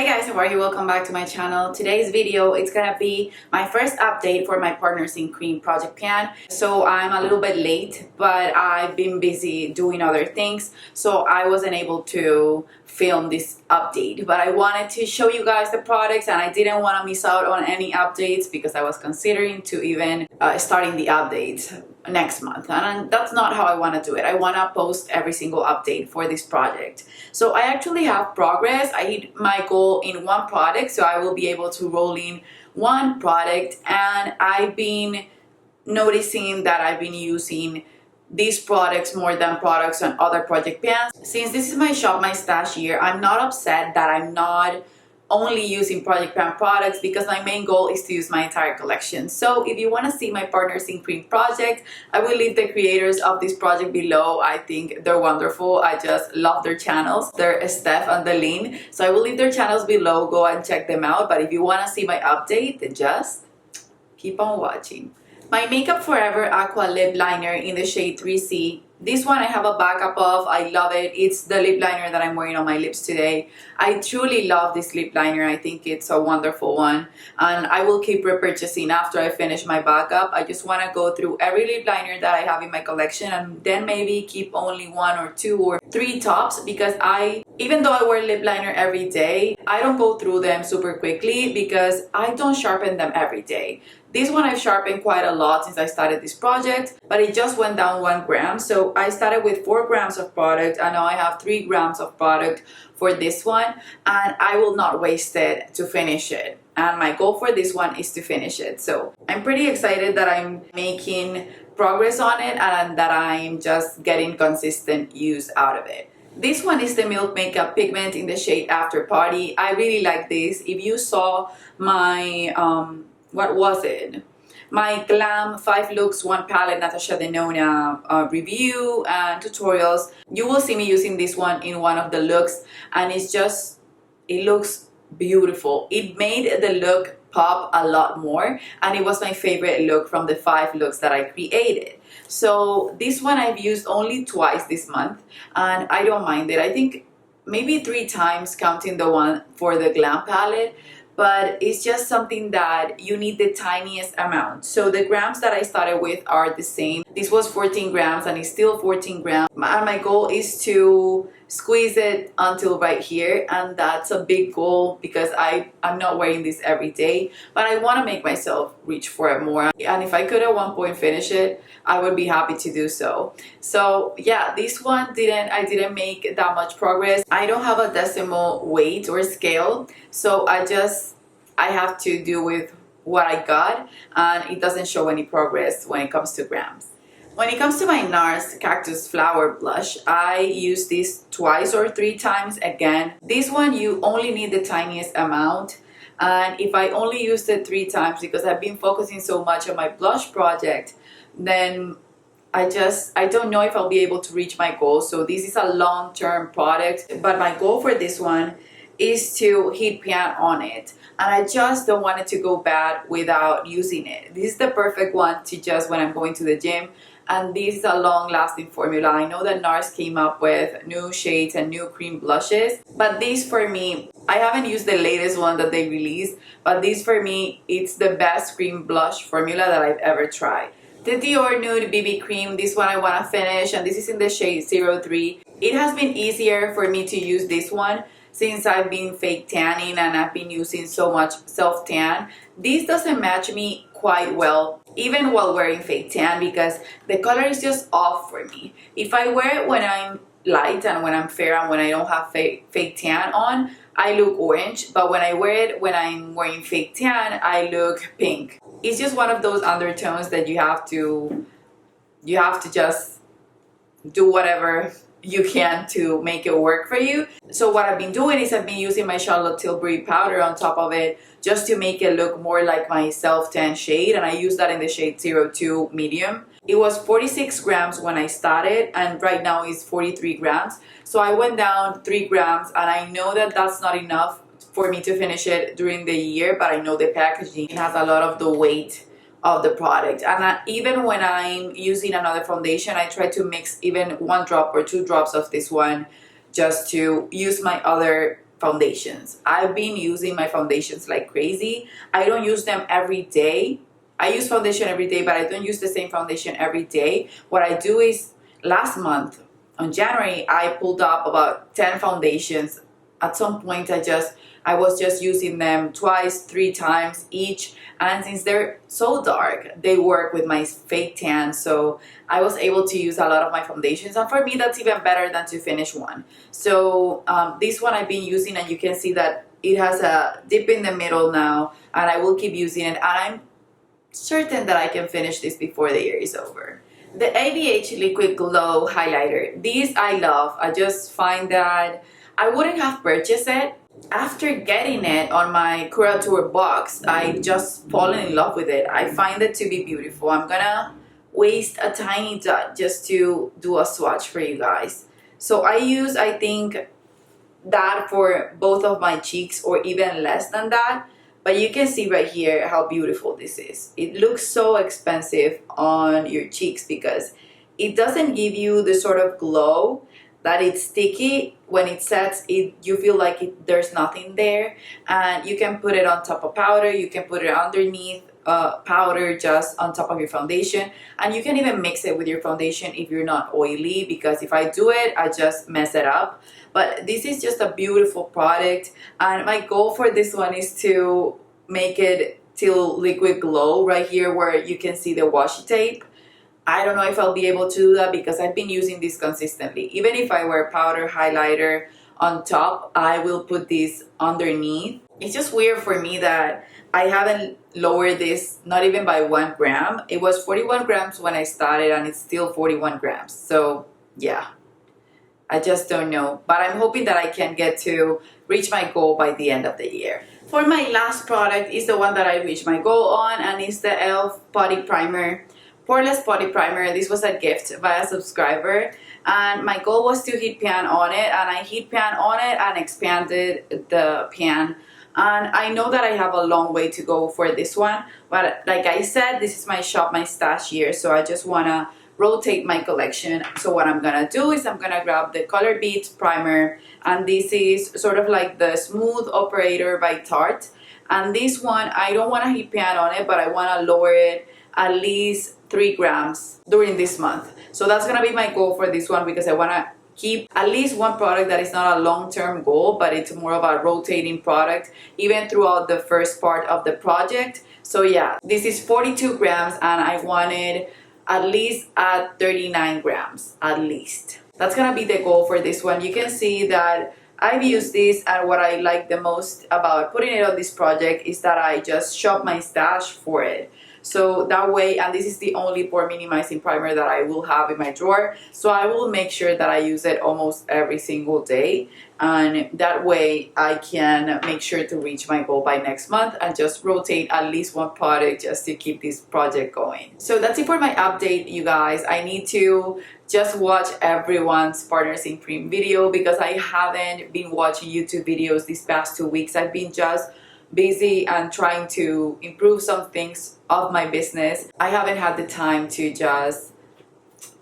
Hi guys, how are you? Welcome back to my channel. Today's video, it's gonna be my first update for my Partners in Cream project plan. So I'm a little bit late, but I've been busy doing other things, so I wasn't able to film this update. But I wanted to show you guys the products, and I didn't want to miss out on any updates because I was considering to even starting the updates next month, and that's not how I want to do it. I want to post every single update for this project. So I actually have progress. I hit my goal in one product, so I will be able to roll in one product, and I've been noticing that I've been using these products more than products on other project plans. Since this is my shop my stash year, I'm not upset that I'm not only using project plan products because my main goal is to use my entire collection. So if you want to see my Partners in Cream project, I will leave the creators of this project below. I think they're wonderful. I just love their channels. They're Steph and DaLin. So I will leave their channels below. Go and check them out. But if you want to see my update, then just keep on watching. My Makeup Forever Aqua Lip Liner in the shade 3C. This one I have a backup of. I love it. It's the lip liner that I'm wearing on my lips today. I truly love this lip liner. I think it's a wonderful one. And I will keep repurchasing after I finish my backup. I just want to go through every lip liner that I have in my collection and then maybe keep only 1 or 2 or 3 tops, because even though I wear lip liner every day, I don't go through them super quickly because I don't sharpen them every day. This one I've sharpened quite a lot since I started this project, but it just went down 1 gram. So I started with 4 grams of product, and now I have 3 grams of product for this one, and I will not waste it to finish it. And my goal for this one is to finish it. So I'm pretty excited that I'm making progress on it and that I'm just getting consistent use out of it. This one is the Milk Makeup Pigment in the shade After Party. I really like this. If you saw my what was it? My Glam 5 Looks 1 Palette Natasha Denona review and tutorials. You will see me using this one in one of the looks, and it looks beautiful. It made the look pop a lot more, and it was my favorite look from the 5 looks that I created. So this one I've used only twice this month, and I don't mind it. I think maybe 3 times counting the one for the Glam palette. But it's just something that you need the tiniest amount. So the grams that I started with are the same. This was 14 grams and it's still 14 grams. And my goal is to squeeze it until right here, and that's a big goal because I'm not wearing this every day, but I want to make myself reach for it more. And if I could at one point finish it, I would be happy to do so. So yeah, this one I didn't make that much progress. I don't have a decimal weight or scale, so I have to do with what I got, and it doesn't show any progress when it comes to grams. When it comes to my NARS Cactus Flower Blush, I use this twice or 3 times again. This one, you only need the tiniest amount. And if I only used it 3 times because I've been focusing so much on my blush project, then I don't know if I'll be able to reach my goal. So this is a long-term product, but my goal for this one is to hit pan on it, and I just don't want it to go bad without using it. This is the perfect one to just when I'm going to the gym, and this is a long-lasting formula. I know that NARS came up with new shades and new cream blushes, but this for me, I haven't used the latest one that they released, but this for me, it's the best cream blush formula that I've ever tried. The Dior Nude BB Cream, this one I want to finish, and this is in the shade 03. It has been easier for me to use this one since I've been fake tanning and I've been using so much self-tan. This doesn't match me quite well, even while wearing fake tan, because the color is just off for me. If I wear it when I'm light and when I'm fair and when I don't have fake tan on, I look orange, but when I wear it when I'm wearing fake tan, I look pink. It's just one of those undertones that you have to just do whatever you can to make it work for you. So what I've been doing is I've been using my Charlotte Tilbury powder on top of it just to make it look more like my self-tan shade, and I use that in the shade 02 medium. It was 46 grams when I started, and right now it's 43 grams. So I went down 3 grams, and I know that that's not enough for me to finish it during the year, but I know the packaging has a lot of the weight of the product. And even when I'm using another foundation, I try to mix even 1 drop or 2 drops of this one just to use my other foundations. I've been using my foundations like crazy. I don't use them every day. I use foundation every day, but I don't use the same foundation every day. What I do is last month on January, I pulled up about 10 foundations. At some point, I was just using them twice, 3 times each. And since they're so dark, they work with my fake tan. So I was able to use a lot of my foundations. And for me, that's even better than to finish one. So this one I've been using, and you can see that it has a dip in the middle now. And I will keep using it. And I'm certain that I can finish this before the year is over. The ABH Liquid Glow Highlighter. These I love. I just find that I wouldn't have purchased it. After getting it on my Curateur box, I just fallen in love with it. I find it to be beautiful. I'm gonna waste a tiny dot just to do a swatch for you guys. So I use, I think, that for both of my cheeks, or even less than that. But you can see right here how beautiful this is. It looks so expensive on your cheeks because it doesn't give you the sort of glow that it's sticky. When it sets, you feel like there's nothing there. And you can put it on top of powder. You can put it underneath powder, just on top of your foundation. And you can even mix it with your foundation if you're not oily, because if I do it, I just mess it up. But this is just a beautiful product. And my goal for this one is to make it till liquid glow right here where you can see the washi tape. I don't know if I'll be able to do that because I've been using this consistently. Even if I wear powder highlighter on top, I will put this underneath. It's just weird for me that I haven't lowered this, not even by 1 gram. It was 41 grams when I started and it's still 41 grams. So yeah, I just don't know. But I'm hoping that I can get to reach my goal by the end of the year. For my last product is the one that I reached my goal on, and it's the e.l.f. Putty Primer. Poreless Putty Primer. This was a gift by a subscriber, and my goal was to heat pan on it, and I heat pan on it and expanded the pan. And I know that I have a long way to go for this one, but like I said, this is my shop, my stash year, so I just want to rotate my collection. So what I'm gonna do is I'm gonna grab the Color Beats primer, and this is sort of like the Smooth Operator by Tarte. And this one, I don't want to heat pan on it, but I want to lower it at least 3 grams during this month. So that's gonna be my goal for this one, because I want to keep at least one product that is not a long-term goal, but it's more of a rotating product even throughout the first part of the project. So yeah, this is 42 grams and I wanted at least at 39 grams at least. That's gonna be the goal for this one. You can see that I've used this, and what I like the most about putting it on this project is that I just shop my stash for it. So that way, and this is the only pore minimizing primer that I will have in my drawer, so I will make sure that I use it almost every single day, and that way I can make sure to reach my goal by next month and just rotate at least one product just to keep this project going. So that's it for my update, you guys. I need to just watch everyone's Partners in Cream video because I haven't been watching YouTube videos these past 2 weeks. I've been just busy and trying to improve some things of my business. I haven't had the time to just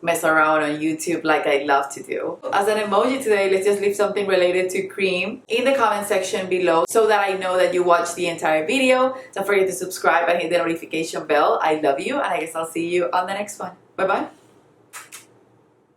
mess around on YouTube like I love to do. As an emoji today, let's just leave something related to cream in the comment section below so that I know that you watched the entire video. Don't forget to subscribe and hit the notification bell. I love you, and I guess I'll see you on the next one. Bye bye.